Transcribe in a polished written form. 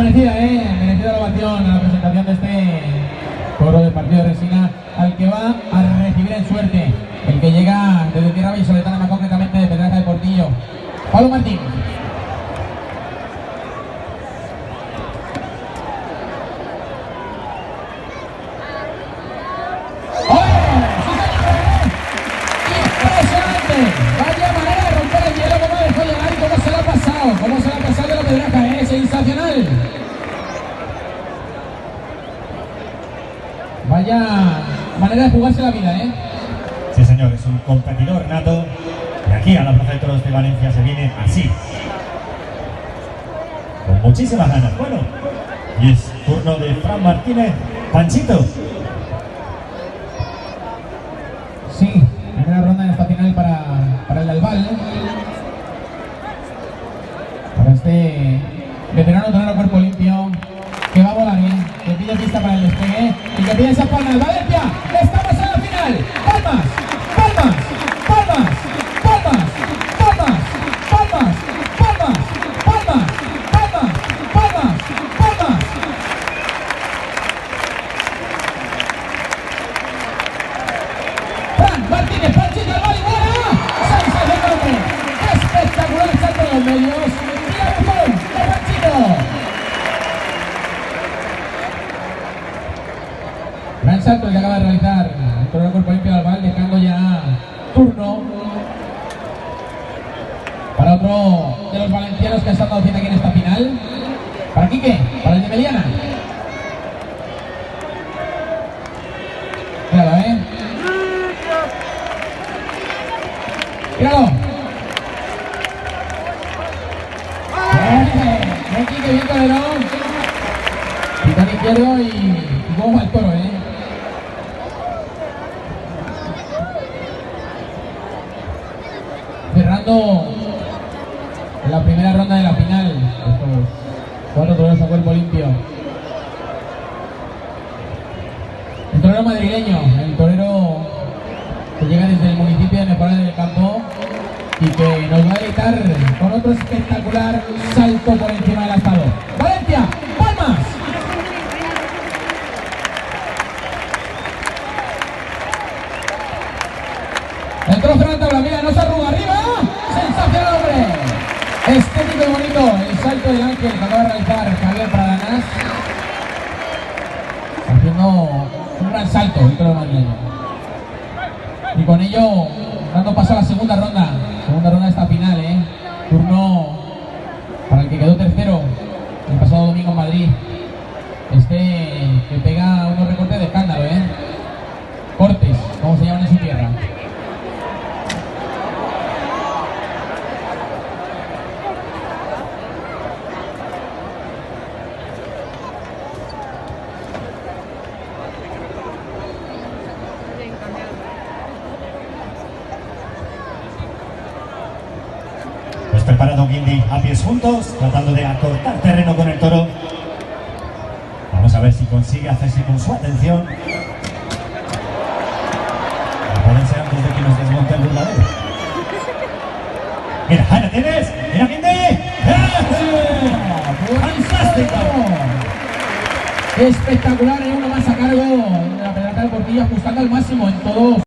merecida, merecida la ovación a la presentación de este coro del partido de Resina, al que va a recibir en suerte el que llega desde tierra vallisoletana, más concretamente de Pedraja de Portillo, Pablo Martín. ¿Cómo se la ha pasado de la Pedraja? Sensacional. Vaya manera de jugarse la vida, Sí, señor, es un competidor nato. Y aquí a la Plaza de Toros de Valencia se viene así, con muchísimas ganas. Bueno, y es turno de Fran Martínez. Panchito. Sí, primera ronda en esta final para el Albal, para este veterano torero cuerpo limpio que va a volar, que pide pista para el despegue y que pide esas palmas. Valencia, estamos en la final. Palmas, palmas, palmas, palmas, palmas, palmas, palmas, palmas, palmas, palmas, palmas. Fran Martínez, Panchito, Albal y buena. Sensacional, espectacular el salto de los medios. Gran salto el que acaba de realizar el torero cuerpo limpio de Albal, dejando ya turno para otro de los valencianos que ha estado haciendo aquí en esta final. ¿Para Quique? ¿Para el de Meliana? Míralo, míralo. Bien Quique, bien torero. Pitón izquierdo y cómo va el toro, Cerrando la primera ronda de la final, estos cuatro toreros a cuerpo limpio. El torero madrileño, el torero que llega desde el municipio de Mejorada del Campo y que nos va a deleitar con otro espectacular salto por encima del astado. ¡Valencia! ¡Palmas! El trozo de la tabla, mira, no se arruga arriba. ¡Sensacional, hombre! Estético y bonito el salto del ángel que acaba de realizar Javier Pradanas, haciendo un gran salto dentro del madrileño. Y con ello dando paso a la segunda ronda de esta final, turno para el que quedó tercero el pasado domingo en Madrid, que pega unos recortes de escándalo, cortes, como se llaman en su tierra. Preparado Guindy a pies juntos, tratando de acortar terreno con el toro. Vamos a ver si consigue hacerse con su atención. Pueden ser antes de que nos desmonte el burladero. Mira, ahí la tienes. Mira Guindy. ¡Fantástico! Espectacular, uno más a cargo de la Pedraja de Portillo, ajustando al máximo en todos.